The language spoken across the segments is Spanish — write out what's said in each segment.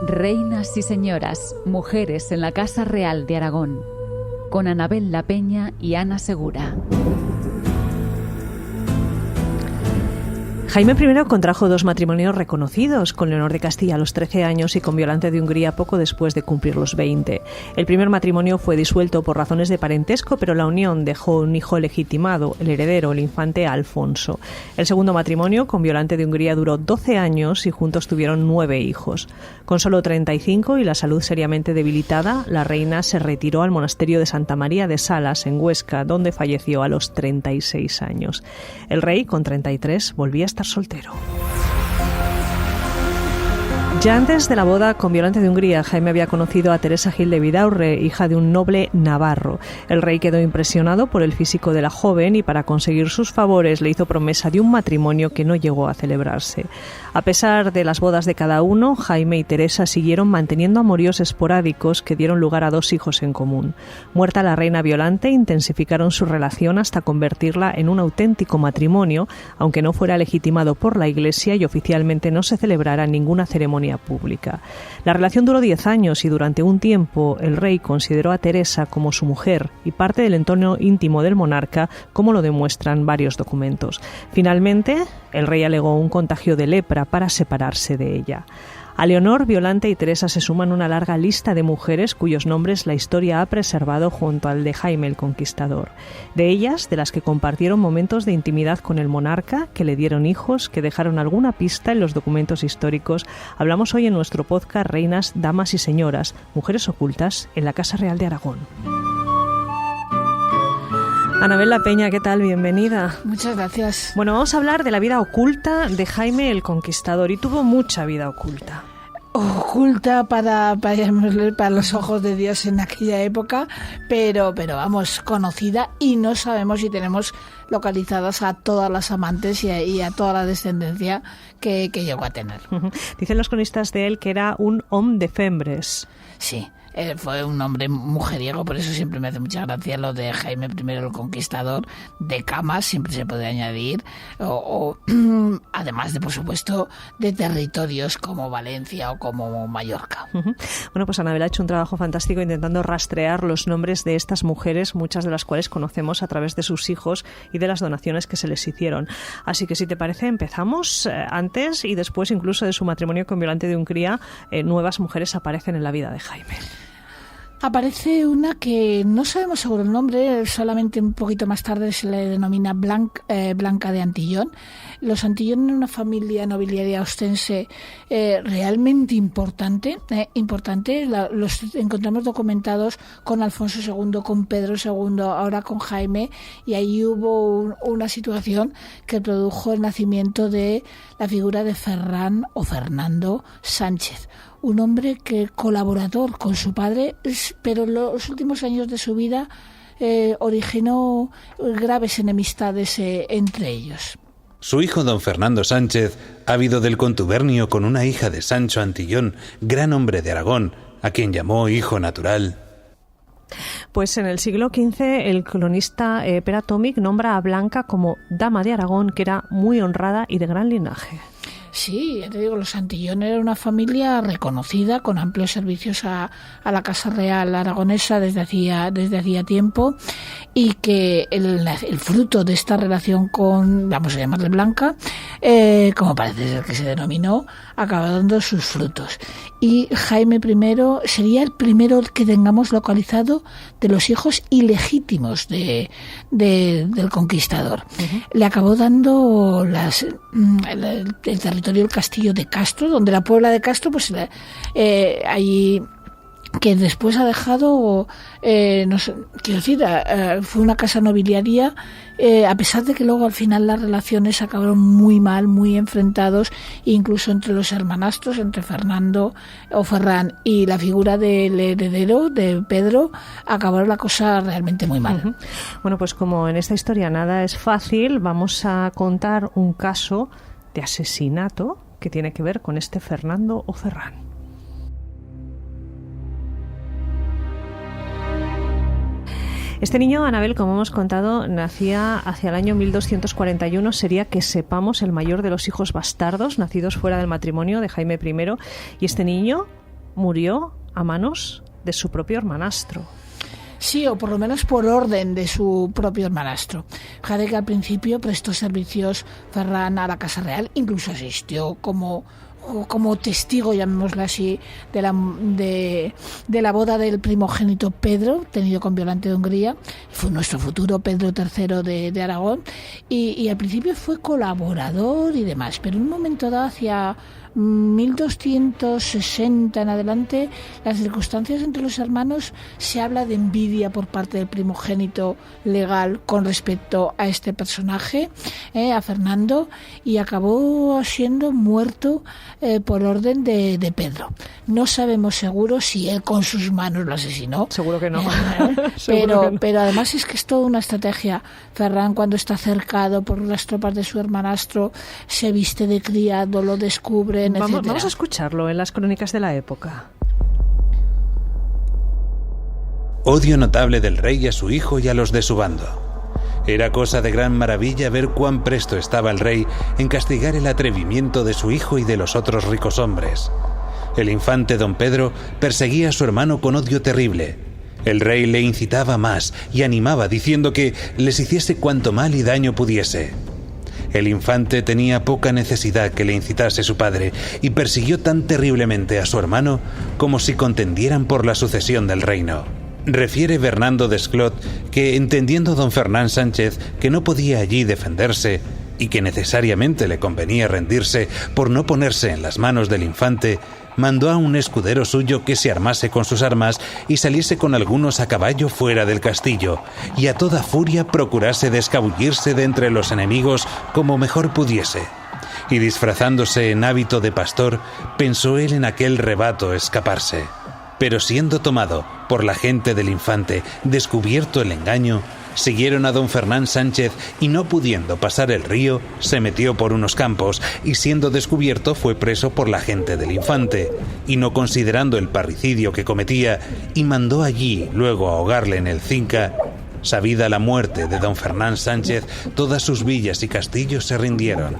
Reinas y señoras, mujeres en la Casa Real de Aragón, con Anabel La Peña y Ana Segura. Jaime I contrajo 2 matrimonios reconocidos, con Leonor de Castilla a los 13 años y con Violante de Hungría poco después de cumplir los 20. El primer matrimonio fue disuelto por razones de parentesco, pero la unión dejó un hijo legitimado, el heredero, el infante Alfonso. El segundo matrimonio, con Violante de Hungría, duró 12 años y juntos tuvieron 9 hijos. Con solo 35 y la salud seriamente debilitada, la reina se retiró al monasterio de Santa María de Salas, en Huesca, donde falleció a los 36 años. El rey, con 33, volvía a estar soltero. Ya antes de la boda con Violante de Hungría, Jaime había conocido a Teresa Gil de Vidaurre, hija de un noble navarro. El rey quedó impresionado por el físico de la joven y para conseguir sus favores le hizo promesa de un matrimonio que no llegó a celebrarse. A pesar de las bodas de cada uno, Jaime y Teresa siguieron manteniendo amoríos esporádicos que dieron lugar a 2 hijos en común. Muerta la reina Violante, intensificaron su relación hasta convertirla en un auténtico matrimonio, aunque no fuera legitimado por la Iglesia y oficialmente no se celebrara ninguna ceremonia pública. La relación duró 10 años y durante un tiempo el rey consideró a Teresa como su mujer y parte del entorno íntimo del monarca, como lo demuestran varios documentos. Finalmente, el rey alegó un contagio de lepra para separarse de ella. A Leonor, Violante y Teresa se suman una larga lista de mujeres cuyos nombres la historia ha preservado junto al de Jaime el Conquistador. De ellas, de las que compartieron momentos de intimidad con el monarca, que le dieron hijos, que dejaron alguna pista en los documentos históricos, hablamos hoy en nuestro podcast Reinas, Damas y Señoras, Mujeres Ocultas en la Casa Real de Aragón. Anabel La Peña, ¿qué tal? Bienvenida. Muchas gracias. Bueno, vamos a hablar de la vida oculta de Jaime el Conquistador, y tuvo mucha vida oculta. Oculta para los ojos de Dios en aquella época, pero vamos, conocida, y no sabemos si tenemos localizadas a todas las amantes y a toda la descendencia que llegó a tener. Dicen los cronistas de él que era un homme de fembres. Sí. Fue un hombre mujeriego, por eso siempre me hace mucha gracia lo de Jaime I el Conquistador, de camas, siempre se puede añadir, o además de, por supuesto, de territorios como Valencia o como Mallorca. Bueno, pues Anabel ha hecho un trabajo fantástico intentando rastrear los nombres de estas mujeres, muchas de las cuales conocemos a través de sus hijos y de las donaciones que se les hicieron. Así que, si te parece, empezamos. Antes y después, incluso de su matrimonio con Violante de Hungría, nuevas mujeres aparecen en la vida de Jaime. Aparece una que no sabemos seguro el nombre, solamente un poquito más tarde se le denomina Blanca de Antillón. Los Antillón eran una familia nobiliaria ostense realmente importante. Los encontramos documentados con Alfonso II, con Pedro II, ahora con Jaime, y ahí hubo una situación que produjo el nacimiento de la figura de Ferran o Fernando Sánchez. Un hombre que colaborador con su padre, pero en los últimos años de su vida originó graves enemistades entre ellos. Su hijo don Fernando Sánchez, ávido del contubernio con una hija de Sancho Antillón, gran hombre de Aragón, a quien llamó hijo natural. Pues en el siglo XV el cronista Pere Atòmic nombra a Blanca como dama de Aragón, que era muy honrada y de gran linaje. Sí, ya te digo, los Antillón era una familia reconocida, con amplios servicios a la Casa Real aragonesa desde hacía tiempo, y que el fruto de esta relación con, vamos a llamarle Blanca, como parece ser que se denominó, acaba dando sus frutos. Y Jaime I sería el primero que tengamos localizado de los hijos ilegítimos del conquistador. Uh-huh. Le acabó dando el territorio del castillo de Castro, donde la Puebla de Castro, pues allí, que después ha dejado, no sé, quiero decir, fue una casa nobiliaria, a pesar de que luego al final las relaciones acabaron muy mal, muy enfrentados, incluso entre los hermanastros, entre Fernando o Ferran y la figura del heredero, de Pedro, acabaron la cosa realmente muy mal. Uh-huh. Bueno, pues como en esta historia nada es fácil, vamos a contar un caso de asesinato que tiene que ver con este Fernando o Ferran. Este niño, Anabel, como hemos contado, nacía hacia el año 1241, sería, que sepamos, el mayor de los hijos bastardos nacidos fuera del matrimonio de Jaime I, y este niño murió a manos de su propio hermanastro. Sí, o por lo menos por orden de su propio hermanastro. Fíjate que al principio prestó servicios Ferran a la Casa Real, incluso asistió como testigo, llamémoslo así, de la boda del primogénito Pedro, tenido con Violante de Hungría. Fue nuestro futuro Pedro III de Aragón, y al principio fue colaborador y demás, pero en un momento dado, hacia 1260 en adelante, las circunstancias entre los hermanos, se habla de envidia por parte del primogénito legal con respecto a este personaje, a Fernando, y acabó siendo muerto por orden de Pedro. No sabemos seguro si él con sus manos lo asesinó. Seguro que no. Pero además es que es toda una estrategia. Ferran, cuando está cercado por las tropas de su hermanastro, se viste de criado, lo descubre. Vamos a escucharlo en las crónicas de la época. Odio notable del rey a su hijo y a los de su bando. Era cosa de gran maravilla ver cuán presto estaba el rey en castigar el atrevimiento de su hijo y de los otros ricos hombres. El infante don Pedro perseguía a su hermano con odio terrible. El rey le incitaba más y animaba diciendo que les hiciese cuanto mal y daño pudiese. El infante tenía poca necesidad que le incitase su padre y persiguió tan terriblemente a su hermano como si contendieran por la sucesión del reino. Refiere Bernardo de Esclot que, entendiendo don Fernán Sánchez que no podía allí defenderse y que necesariamente le convenía rendirse por no ponerse en las manos del infante, mandó a un escudero suyo que se armase con sus armas y saliese con algunos a caballo fuera del castillo, y a toda furia procurase de escabullirse de entre los enemigos como mejor pudiese. Y disfrazándose en hábito de pastor, pensó él en aquel rebato escaparse. Pero siendo tomado por la gente del infante, descubierto el engaño, siguieron a don Fernán Sánchez y, no pudiendo pasar el río, se metió por unos campos y, siendo descubierto, fue preso por la gente del infante, y no considerando el parricidio que cometía, y mandó allí luego ahogarle en el Cinca. Sabida la muerte de don Fernán Sánchez, todas sus villas y castillos se rindieron.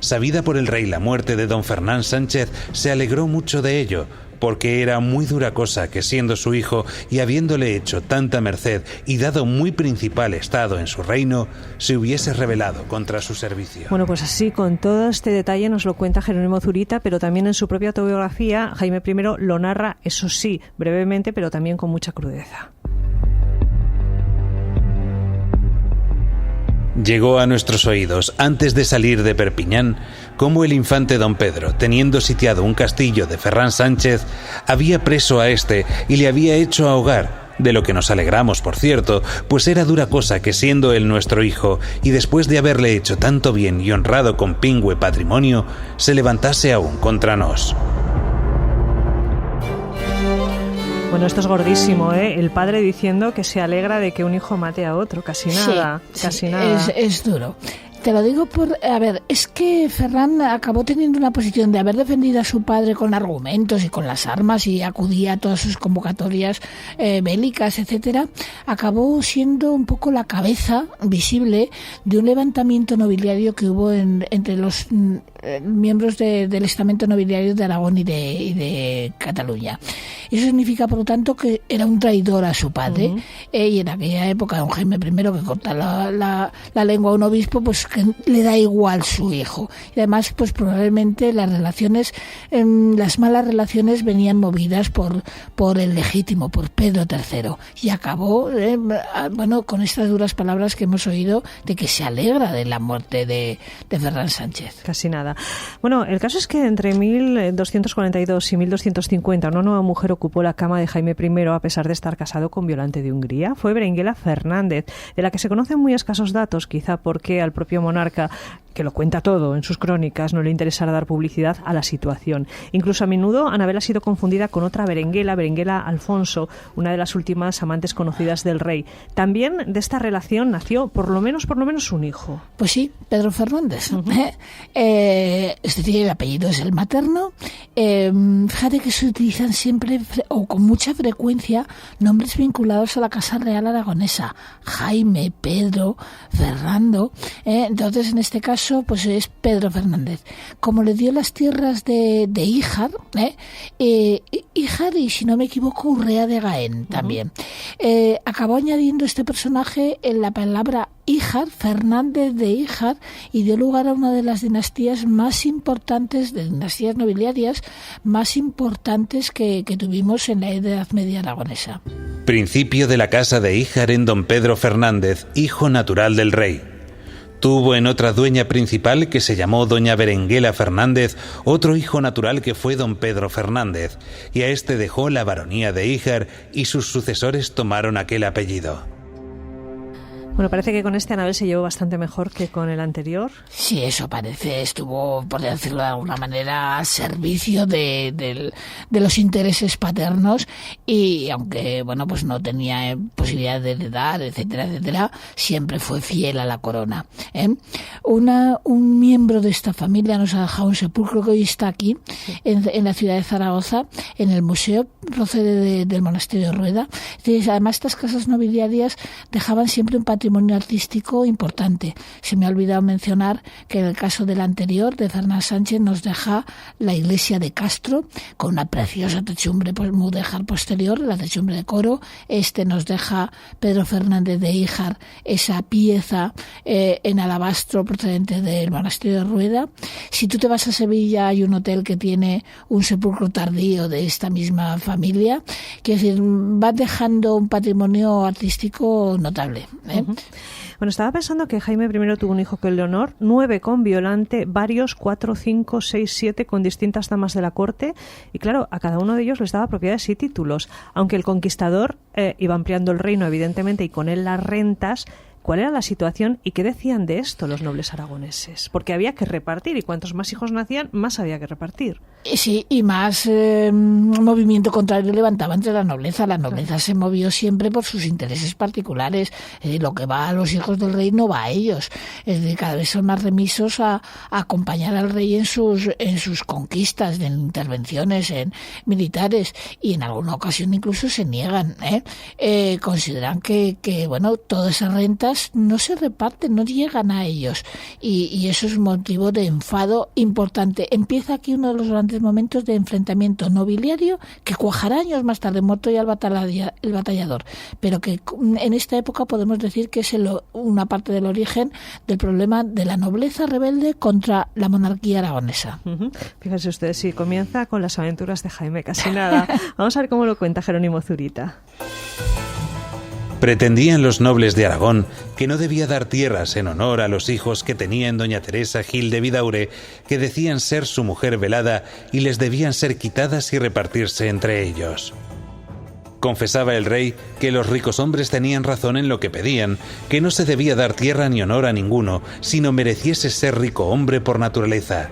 Sabida por el rey la muerte de don Fernán Sánchez, se alegró mucho de ello, porque era muy dura cosa que, siendo su hijo y habiéndole hecho tanta merced y dado muy principal estado en su reino, se hubiese rebelado contra su servicio. Bueno, pues así, con todo este detalle, nos lo cuenta Jerónimo Zurita, pero también en su propia autobiografía, Jaime I lo narra, eso sí, brevemente, pero también con mucha crudeza. Llegó a nuestros oídos, antes de salir de Perpiñán, cómo el infante don Pedro, teniendo sitiado un castillo de Ferran Sánchez, había preso a éste y le había hecho ahogar, de lo que nos alegramos, por cierto, pues era dura cosa que, siendo él nuestro hijo, y después de haberle hecho tanto bien y honrado con pingüe patrimonio, se levantase aún contra nos. Bueno, esto es gordísimo, ¿eh? El padre diciendo que se alegra de que un hijo mate a otro. Casi nada, sí, casi nada. Es duro. Te lo digo es que Ferran acabó teniendo una posición de haber defendido a su padre con argumentos y con las armas, y acudía a todas sus convocatorias bélicas, etcétera. Acabó siendo un poco la cabeza visible de un levantamiento nobiliario que hubo entre los miembros del estamento nobiliario de Aragón y de Cataluña. Eso significa, por lo tanto, que era un traidor a su padre. Y en aquella época, don Jaime I, que corta la lengua a un obispo, pues que le da igual su hijo. Y además, pues probablemente las malas relaciones venían movidas por el legítimo, por Pedro III. Y acabó, con estas duras palabras que hemos oído, de que se alegra de la muerte de Ferran Sánchez. Casi nada. Bueno, el caso es que entre 1242 y 1250 una nueva mujer ocupó la cama de Jaime I, a pesar de estar casado con Violante de Hungría. Fue Berenguela Fernández, de la que se conocen muy escasos datos, quizá porque al propio monarca, que lo cuenta todo en sus crónicas, no le interesara dar publicidad a la situación. Incluso a menudo Anabel ha sido confundida con otra Berenguela Alfonso, una de las últimas amantes conocidas del rey. También de esta relación nació por lo menos un hijo. Pues sí, Pedro Fernández. Este tiene el apellido, es el materno. Fíjate que se utilizan siempre o con mucha frecuencia nombres vinculados a la Casa Real Aragonesa: Jaime, Pedro, Fernando. Entonces, en este caso, caso pues es Pedro Fernández. Como le dio las tierras de Híjar, Híjar y, si no me equivoco, Urrea de Gaén también, acabó añadiendo este personaje en la palabra Híjar, Fernández de Híjar, y dio lugar a una de las dinastías más importantes, de dinastías nobiliarias más importantes que tuvimos en la Edad Media aragonesa. Principio de la casa de Híjar en don Pedro Fernández, hijo natural del rey. Tuvo en otra dueña principal, que se llamó doña Berenguela Fernández, otro hijo natural que fue don Pedro Fernández, y a este dejó la baronía de Híjar, y sus sucesores tomaron aquel apellido. Bueno, parece que con este Anabel se llevó bastante mejor que con el anterior. Sí, eso parece. Estuvo, por decirlo de alguna manera, al servicio de los intereses paternos, y aunque, bueno, pues no tenía posibilidad de heredar, etcétera, etcétera, siempre fue fiel a la corona. Un miembro de esta familia nos ha dejado un sepulcro que hoy está aquí, en la ciudad de Zaragoza, en el museo, procede del monasterio de Rueda. Además, estas casas nobiliarias dejaban siempre un patrimonio artístico importante. Se me ha olvidado mencionar que en el caso del anterior, de Fernán Sánchez, nos deja la iglesia de Castro con una preciosa techumbre mudéjar posterior, la techumbre de coro. Nos deja Pedro Fernández de Híjar esa pieza en alabastro procedente del monasterio de Rueda. Si tú te vas a Sevilla, hay un hotel que tiene un sepulcro tardío de esta misma familia, que es decir, va dejando un patrimonio artístico notable. Bueno, estaba pensando que Jaime I tuvo un hijo con Leonor, 9 con Violante, varios 4, 5, 6, 7 con distintas damas de la corte, y claro, a cada uno de ellos les daba propiedades y títulos, aunque el conquistador iba ampliando el reino, evidentemente, y con él las rentas. ¿Cuál era la situación y qué decían de esto los nobles aragoneses? Porque había que repartir, y cuantos más hijos nacían, más había que repartir. Sí, y más movimiento contrario levantaba entre la nobleza. La nobleza se movió siempre por sus intereses particulares. Lo que va a los hijos del rey no va a ellos. Es decir, cada vez son más remisos a acompañar al rey en sus conquistas, en intervenciones militares, y en alguna ocasión incluso se niegan. Consideran que bueno, todas esas rentas no se reparten, no llegan a ellos, y eso es un motivo de enfado importante. Empieza aquí uno de los grandes momentos de enfrentamiento nobiliario que cuajará años más tarde, muerto ya el batallador, pero que en esta época podemos decir que es una parte del origen del problema de la nobleza rebelde contra la monarquía aragonesa. Fíjense ustedes, sí, comienza con las aventuras de Jaime, casi nada. Vamos a ver cómo lo cuenta Jerónimo Zurita. Pretendían los nobles de Aragón que no debía dar tierras en honor a los hijos que tenía en doña Teresa Gil de Vidaure, que decían ser su mujer velada, y les debían ser quitadas y repartirse entre ellos. Confesaba el rey que los ricos hombres tenían razón en lo que pedían, que no se debía dar tierra ni honor a ninguno, sino mereciese ser rico hombre por naturaleza.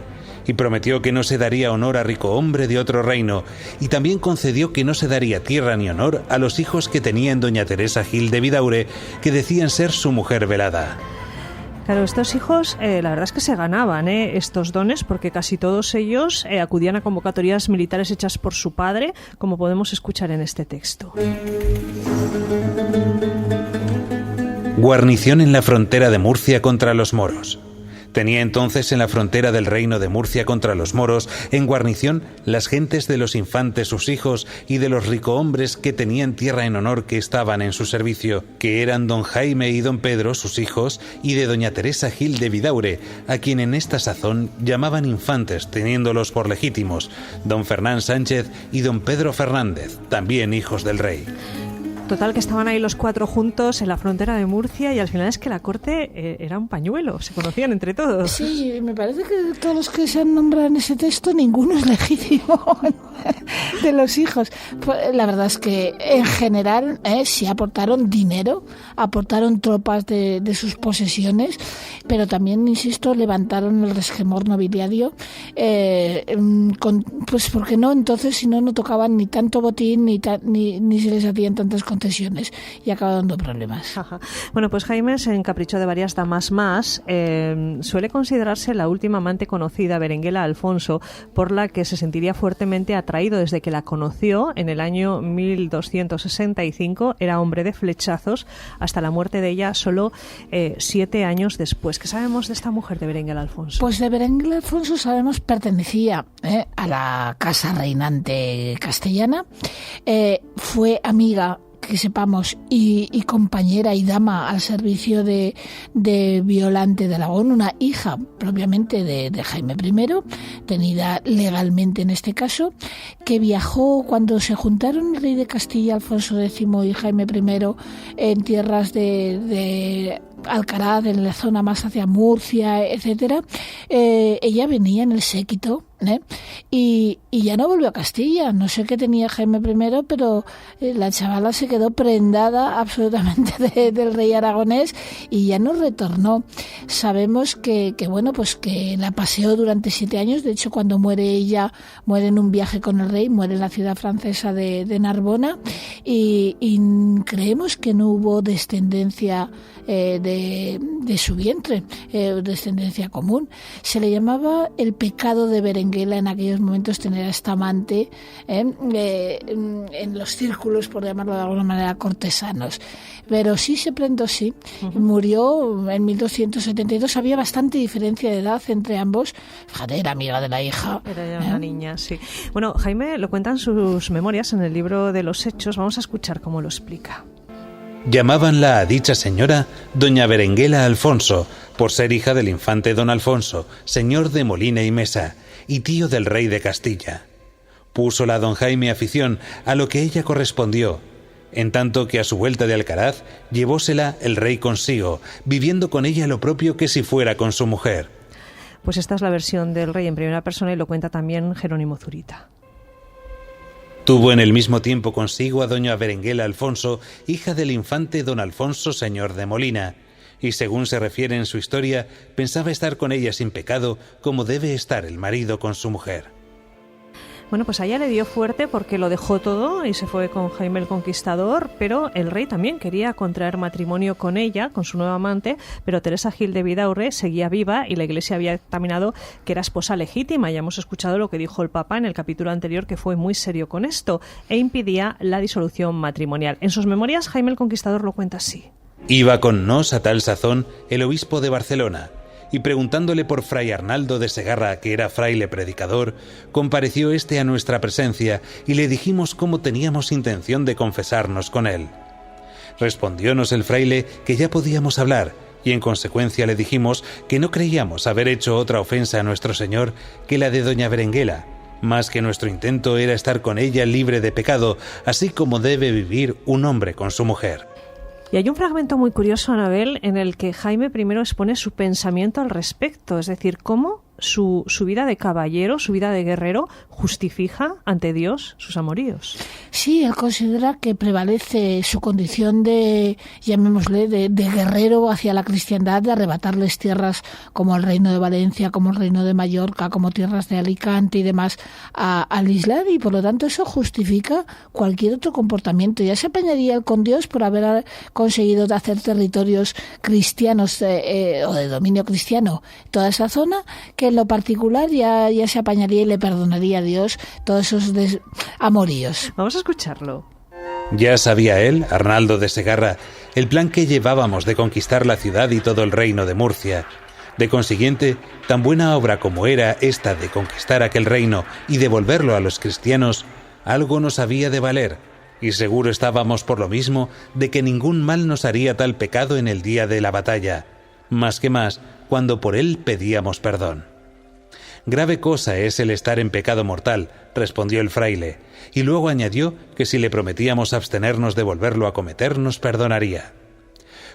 Y prometió que no se daría honor a rico hombre de otro reino, y también concedió que no se daría tierra ni honor a los hijos que tenía en doña Teresa Gil de Vidaure, que decían ser su mujer velada. Claro, estos hijos, la verdad es que se ganaban estos dones, porque casi todos ellos acudían a convocatorias militares hechas por su padre, como podemos escuchar en este texto. Guarnición en la frontera de Murcia contra los moros. Tenía entonces en la frontera del reino de Murcia contra los moros, en guarnición, las gentes de los infantes sus hijos y de los ricohombres que tenían tierra en honor que estaban en su servicio, que eran don Jaime y don Pedro sus hijos, y de doña Teresa Gil de Vidaure, a quien en esta sazón llamaban infantes, teniéndolos por legítimos, don Fernán Sánchez y don Pedro Fernández, también hijos del rey. Total, que estaban ahí los 4 juntos en la frontera de Murcia, y al final es que la corte era un pañuelo, se conocían entre todos. Sí, me parece que todos los que se han nombrado en ese texto, ninguno es legítimo de los hijos. La verdad es que en general sí aportaron dinero, aportaron tropas de sus posesiones, pero también, insisto, levantaron el resquemor nobiliario, pues porque no, entonces si no tocaban ni tanto botín ni se les hacían tantas concesiones, y acaba dando problemas. Ajá. Bueno, pues Jaime se encaprichó de varias damas más. Suele considerarse la última amante conocida, Berenguela Alfonso, por la que se sentiría fuertemente atraído desde que la conoció en el año 1265. Era hombre de flechazos hasta la muerte de ella solo 7 años después. Entonces, ¿qué sabemos de esta mujer, de Berenguela Alfonso? Pues de Berenguela Alfonso sabemos pertenecía a la casa reinante castellana, fue amiga, que sepamos, y compañera y dama al servicio de Violante de Aragón, una hija propiamente de Jaime I, tenida legalmente en este caso, que viajó cuando se juntaron el rey de Castilla, Alfonso X, y Jaime I en tierras de Alcaraz, en la zona más hacia Murcia, etcétera. Ella venía en el séquito, y ya no volvió a Castilla. No sé qué tenía Jaime I, pero la chavala se quedó prendada absolutamente del rey aragonés y ya no retornó. Sabemos que la paseó durante 7 años. De hecho, cuando muere ella, muere en un viaje con el rey, muere en la ciudad francesa de Narbona, y creemos que no hubo descendencia de su vientre, descendencia común. Se le llamaba el pecado de Berenguela en aquellos momentos, tener a esta amante en los círculos, por llamarlo de alguna manera, cortesanos. Pero sí se prendó, sí. Murió en 1272. Había bastante diferencia de edad entre ambos. Fíjate, era amiga de la hija. Era ya una niña, sí. Bueno, Jaime lo cuenta en sus memorias, en el libro de los Hechos. Vamos a escuchar cómo lo explica. Llamábanla a dicha señora doña Berenguela Alfonso, por ser hija del infante don Alfonso, señor de Molina y Mesa, y tío del rey de Castilla. Púsola don Jaime afición, a lo que ella correspondió, en tanto que a su vuelta de Alcaraz llevósela el rey consigo, viviendo con ella lo propio que si fuera con su mujer. Pues esta es la versión del rey en primera persona y lo cuenta también Jerónimo Zurita. Tuvo en el mismo tiempo consigo a doña Berenguela Alfonso, hija del infante don Alfonso, señor de Molina, y según se refiere en su historia, pensaba estar con ella sin pecado, como debe estar el marido con su mujer. Bueno, pues a ella le dio fuerte porque lo dejó todo y se fue con Jaime el Conquistador, pero el rey también quería contraer matrimonio con ella, con su nueva amante, pero Teresa Gil de Vidaurre seguía viva y la Iglesia había dictaminado que era esposa legítima. Ya hemos escuchado lo que dijo el Papa en el capítulo anterior, que fue muy serio con esto, e impidía la disolución matrimonial. En sus memorias, Jaime el Conquistador lo cuenta así. Iba con nos a tal sazón el obispo de Barcelona, y preguntándole por fray Arnaldo de Segarra, que era fraile predicador, compareció éste a nuestra presencia y le dijimos cómo teníamos intención de confesarnos con él. Respondiónos el fraile que ya podíamos hablar, y en consecuencia le dijimos que no creíamos haber hecho otra ofensa a nuestro Señor que la de doña Berenguela, más que nuestro intento era estar con ella libre de pecado, así como debe vivir un hombre con su mujer. Y hay un fragmento muy curioso, Anabel, en el que Jaime I expone su pensamiento al respecto, es decir, cómo su vida de caballero, su vida de guerrero, justifica ante Dios sus amoríos. Sí, él considera que prevalece su condición de, llamémosle, de guerrero hacia la cristiandad, de arrebatarles tierras como el reino de Valencia, como el reino de Mallorca, como tierras de Alicante y demás al Islam, y por lo tanto eso justifica cualquier otro comportamiento. Ya se apañaría él con Dios por haber conseguido hacer territorios cristianos o de dominio cristiano toda esa zona, que en lo particular ya se apañaría y le perdonaría a Dios todos esos amoríos. Vamos a escucharlo. Ya sabía él, Arnaldo de Segarra, el plan que llevábamos de conquistar la ciudad y todo el reino de Murcia. De consiguiente, tan buena obra como era esta de conquistar aquel reino y devolverlo a los cristianos, algo nos había de valer, y seguro estábamos por lo mismo de que ningún mal nos haría tal pecado en el día de la batalla, más que más cuando por él pedíamos perdón. Grave cosa es el estar en pecado mortal, respondió el fraile, y luego añadió que si le prometíamos abstenernos de volverlo a cometer, nos perdonaría.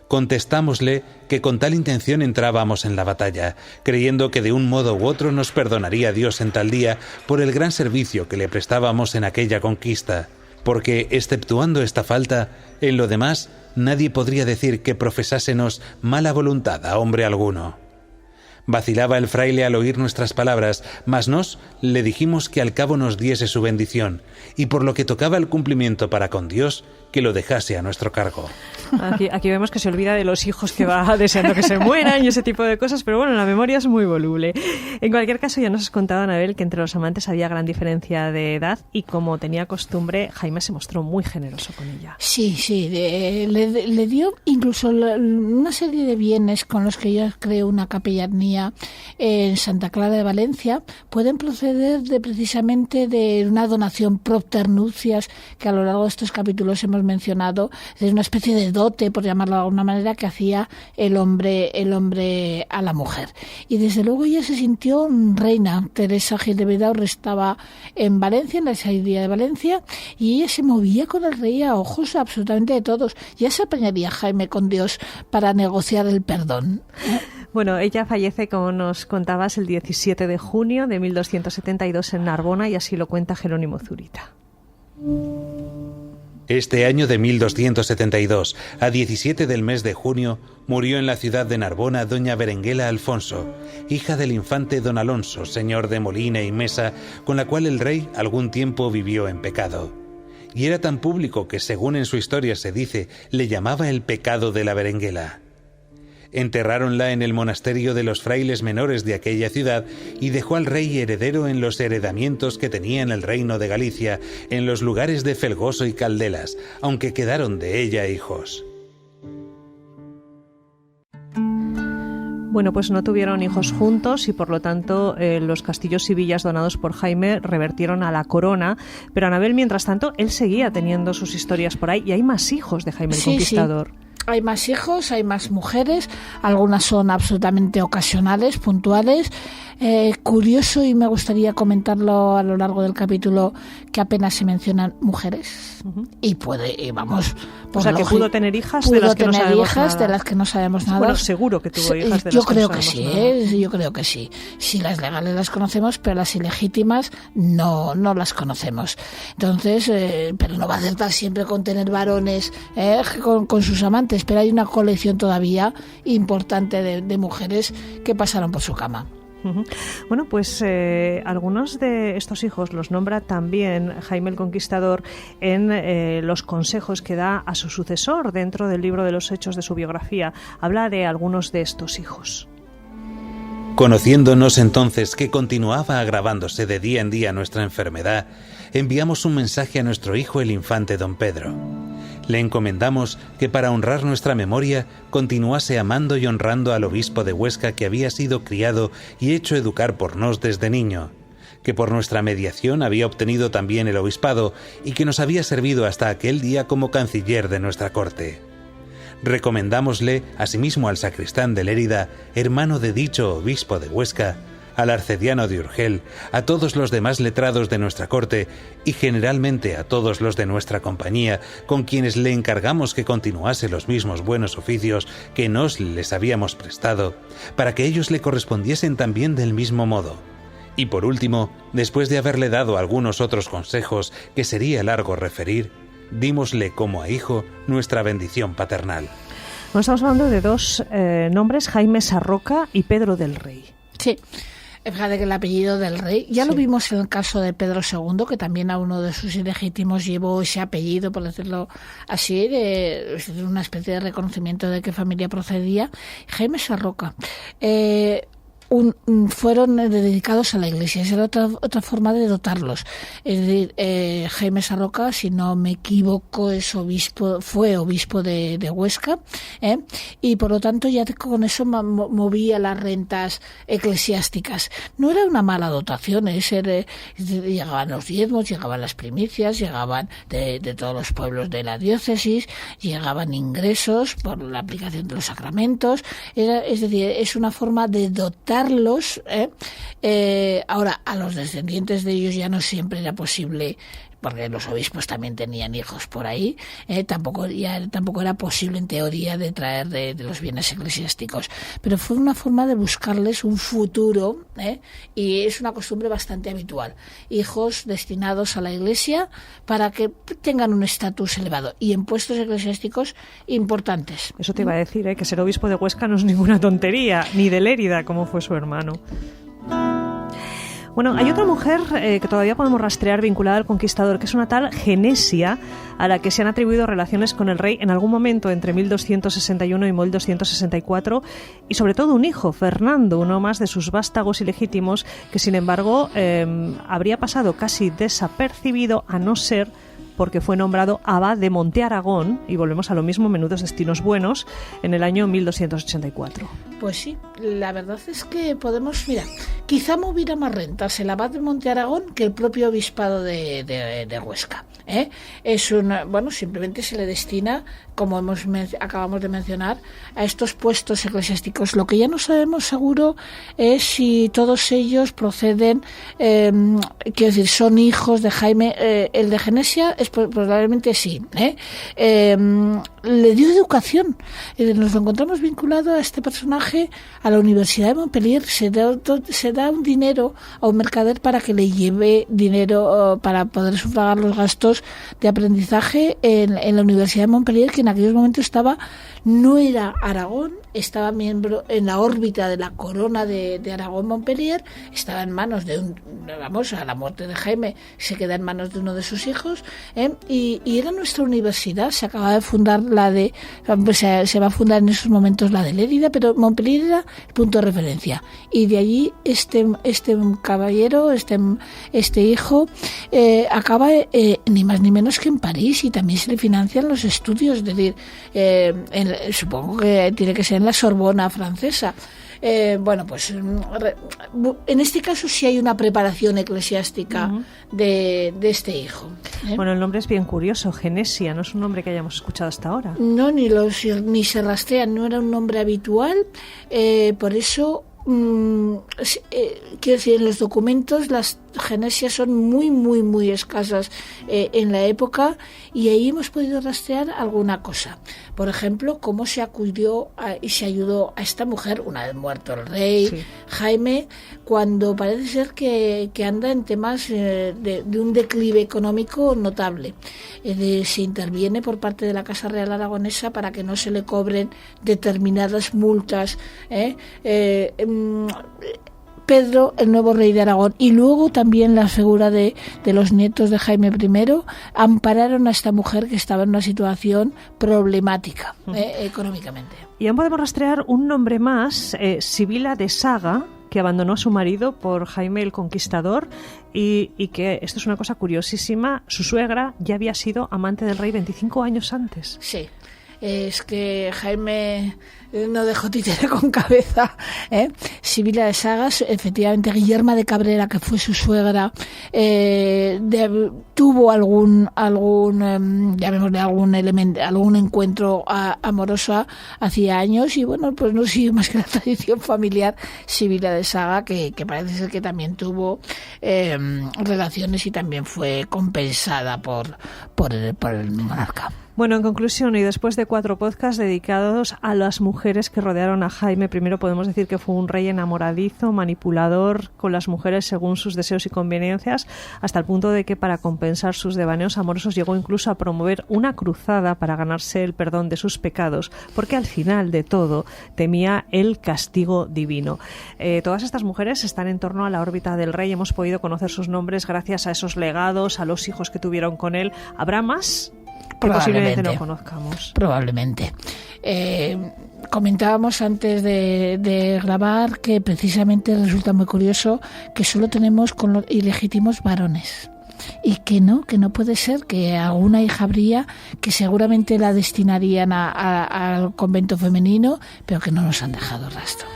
Contestámosle que con tal intención entrábamos en la batalla, creyendo que de un modo u otro nos perdonaría Dios en tal día por el gran servicio que le prestábamos en aquella conquista, porque, exceptuando esta falta, en lo demás nadie podría decir que profesásemos mala voluntad a hombre alguno. Vacilaba el fraile al oír nuestras palabras, mas nos le dijimos que al cabo nos diese su bendición, y por lo que tocaba el cumplimiento para con Dios, que lo dejase a nuestro cargo. Aquí vemos que se olvida de los hijos que va deseando que se mueran y ese tipo de cosas, pero bueno, la memoria es muy voluble. En cualquier caso, ya nos has contado, Anabel, que entre los amantes había gran diferencia de edad y como tenía costumbre, Jaime se mostró muy generoso con ella. Sí, le dio incluso una serie de bienes con los que ella creó una capellanía en Santa Clara de Valencia. Pueden proceder precisamente de una donación propter nuptias que a lo largo de estos capítulos hemos mencionado, es una especie de dote, por llamarlo de alguna manera, que hacía el hombre a la mujer. Y desde luego ella se sintió reina. Teresa Gil de Vidaurre estaba en Valencia, en la saidía de Valencia, y ella se movía con el rey a ojos absolutamente de todos. Ya se apañaría Jaime con Dios para negociar el perdón. Bueno, ella fallece, como nos contabas, el 17 de junio de 1272 en Narbona, y así lo cuenta Jerónimo Zurita. Este año de 1272, a 17 del mes de junio, murió en la ciudad de Narbona doña Berenguela Alfonso, hija del infante don Alonso, señor de Molina y Mesa, con la cual el rey algún tiempo vivió en pecado. Y era tan público que, según en su historia se dice, le llamaba el pecado de la Berenguela. Enterráronla en el monasterio de los frailes menores de aquella ciudad y dejó al rey heredero en los heredamientos que tenía en el reino de Galicia, en los lugares de Felgoso y Caldelas, aunque quedaron de ella hijos. Bueno, pues no tuvieron hijos juntos y por lo tanto los castillos y villas donados por Jaime revertieron a la corona, pero Anabel, mientras tanto, él seguía teniendo sus historias por ahí y hay más hijos de Jaime el Conquistador. Sí. Hay más hijos, hay más mujeres, algunas son absolutamente ocasionales, puntuales. Curioso, y me gustaría comentarlo a lo largo del capítulo, que apenas se mencionan mujeres. Y vamos... O sea, que pudo tener hijas de las que no sabemos nada. De las que no sabemos nada. Bueno, seguro que tuvo hijas de las que no sabemos nada. Yo creo que sí. Sí, las legales las conocemos, pero las ilegítimas no las conocemos. Entonces, pero no va a acertar siempre con tener varones con sus amantes, pero hay una colección todavía importante de mujeres que pasaron por su cama. Bueno, pues algunos de estos hijos los nombra también Jaime el Conquistador en los consejos que da a su sucesor dentro del libro de los hechos de su biografía. Habla de algunos de estos hijos. Conociéndonos entonces que continuaba agravándose de día en día nuestra enfermedad, enviamos un mensaje a nuestro hijo el infante don Pedro. Le encomendamos que para honrar nuestra memoria continuase amando y honrando al obispo de Huesca que había sido criado y hecho educar por nos desde niño, que por nuestra mediación había obtenido también el obispado y que nos había servido hasta aquel día como canciller de nuestra corte. Recomendámosle asimismo al sacristán de Lérida, hermano de dicho obispo de Huesca, al arcediano de Urgel, a todos los demás letrados de nuestra corte y generalmente a todos los de nuestra compañía, con quienes le encargamos que continuase los mismos buenos oficios que nos les habíamos prestado, para que ellos le correspondiesen también del mismo modo. Y por último, después de haberle dado algunos otros consejos que sería largo referir, dímosle como a hijo nuestra bendición paternal. Bueno, estamos hablando de dos nombres, Jaime Sarroca y Pedro del Rey. Sí. Fíjate que el apellido del rey, ya lo vimos en el caso de Pedro II, que también a uno de sus ilegítimos llevó ese apellido, por decirlo así, de una especie de reconocimiento de qué familia procedía. Jaime Sarroca. Fueron dedicados a la Iglesia. Esa era otra forma de dotarlos. Es decir, Jaime Sarroca, si no me equivoco, fue obispo de Huesca, y por lo tanto ya con eso movía las rentas eclesiásticas. No era una mala dotación, llegaban los diezmos, llegaban las primicias, llegaban de todos los pueblos de la diócesis, llegaban ingresos por la aplicación de los sacramentos. Es decir, es una forma de dotar. Ahora, a los descendientes de ellos ya no siempre era posible porque los obispos también tenían hijos por ahí, tampoco era posible en teoría de traer de los bienes eclesiásticos, pero fue una forma de buscarles un futuro, y es una costumbre bastante habitual, hijos destinados a la Iglesia para que tengan un estatus elevado y en puestos eclesiásticos importantes. Eso te iba a decir, que ser obispo de Huesca no es ninguna tontería, ni de Lérida como fue su hermano. Bueno, hay otra mujer que todavía podemos rastrear vinculada al conquistador, que es una tal Genesia, a la que se han atribuido relaciones con el rey en algún momento entre 1261 y 1264, y sobre todo un hijo, Fernando, uno más de sus vástagos ilegítimos, que sin embargo habría pasado casi desapercibido, a no ser porque fue nombrado abad de Monte Aragón, y volvemos a lo mismo, menudos destinos buenos, en el año 1284. Pues sí, la verdad es que podemos, quizá moviera más rentas el abad de Monte Aragón que el propio obispado de Huesca. Es simplemente se le destina, como acabamos de mencionar, a estos puestos eclesiásticos. Lo que ya no sabemos seguro es si todos ellos proceden, son hijos de Jaime. El de Genesia probablemente sí. Le dio educación. Nos lo encontramos vinculado a este personaje a la Universidad de Montpellier. Se da un dinero a un mercader para que le lleve dinero para poder sufragar los gastos de aprendizaje en la Universidad de Montpellier, que en aquellos momentos no era Aragón, estaba miembro en la órbita de la corona de Aragón-Montpellier, estaba en manos a la muerte de Jaime se queda en manos de uno de sus hijos, y era nuestra universidad. Se acaba de fundar se va a fundar en esos momentos la de Lérida, pero Montpellier era el punto de referencia, y de allí este caballero, este hijo, acaba ni más ni menos que en París, y también se le financian los estudios, es decir, supongo que tiene que ser en la Sorbona francesa. En este caso sí hay una preparación eclesiástica de este hijo. Bueno, el nombre es bien curioso, Genesia, no es un nombre que hayamos escuchado hasta ahora. No, ni se rastrean, no era un nombre habitual, por eso quiero decir, en los documentos las genesias son muy, muy, muy escasas en la época, y ahí hemos podido rastrear alguna cosa. Por ejemplo, cómo se acudió y se ayudó a esta mujer una vez muerto el rey, Jaime, cuando parece ser que anda en temas de un declive económico notable. Se interviene por parte de la Casa Real Aragonesa para que no se le cobren determinadas multas. Pedro, el nuevo rey de Aragón, y luego también la figura de los nietos de Jaime I, ampararon a esta mujer que estaba en una situación problemática económicamente. Y aún podemos rastrear un nombre más, Sibila de Saga, que abandonó a su marido por Jaime el Conquistador, y que, esto es una cosa curiosísima, su suegra ya había sido amante del rey 25 años antes. Sí. Es que Jaime no dejó títere con cabeza. Sibila de Sagas, efectivamente, Guillerma de Cabrera, que fue su suegra, tuvo llamémosle algún encuentro amoroso hacía años, y pues no sigue más que la tradición familiar. Sibila de Saga, que parece ser que también tuvo relaciones y también fue compensada por el monarca. Bueno, en conclusión, y después de 4 podcasts dedicados a las mujeres que rodearon a Jaime I, podemos decir que fue un rey enamoradizo, manipulador con las mujeres según sus deseos y conveniencias, hasta el punto de que, para compensar sus devaneos amorosos, llegó incluso a promover una cruzada para ganarse el perdón de sus pecados, porque al final de todo temía el castigo divino. Todas estas mujeres están en torno a la órbita del rey. Hemos podido conocer sus nombres gracias a esos legados, a los hijos que tuvieron con él. ¿Habrá más? Que posiblemente no conozcamos. Probablemente. Comentábamos antes de grabar que precisamente resulta muy curioso que solo tenemos con los ilegítimos varones, y que no puede ser, que alguna hija habría que seguramente la destinarían al convento femenino, pero que no nos han dejado rastro.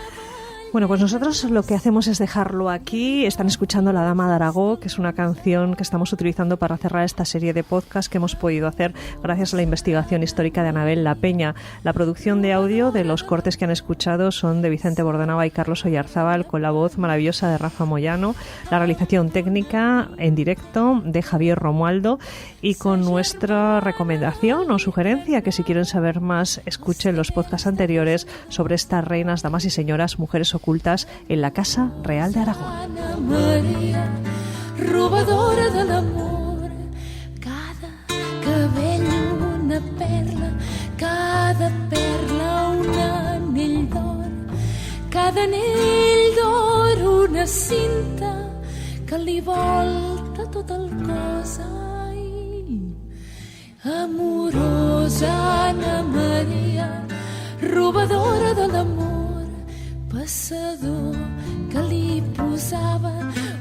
Bueno, pues nosotros lo que hacemos es dejarlo aquí. Están escuchando La Dama de Aragó, que es una canción que estamos utilizando para cerrar esta serie de podcasts que hemos podido hacer gracias a la investigación histórica de Anabel La Peña. La producción de audio de los cortes que han escuchado son de Vicente Bordenava y Carlos Oyarzábal, con la voz maravillosa de Rafa Moyano, la realización técnica en directo de Javier Romualdo, y con nuestra recomendación o sugerencia que si quieren saber más escuchen los podcasts anteriores sobre estas reinas, damas y señoras, mujeres ocultas en la Casa Real de Aragón. Ana Maria, robadora de l'amor, cada cabell una perla, cada perla un anell d'or, cada anell d'or una cinta que li volta tot el cos. Amorosa Ana Maria, robadora de l'amor, passador que li posava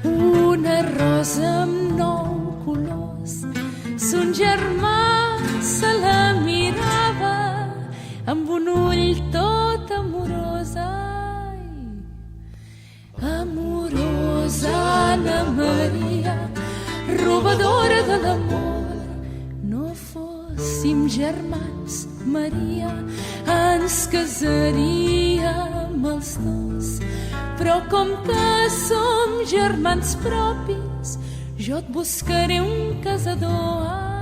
una rosa amb 9 colors. Son germà se la mirava amb un ull tot amorós. Amorosa Ana Maria, robadora de l'amor, no fóssim germans, Maria, ens casaríem els dos. Però com que som germans propis, jo et buscaré un casador.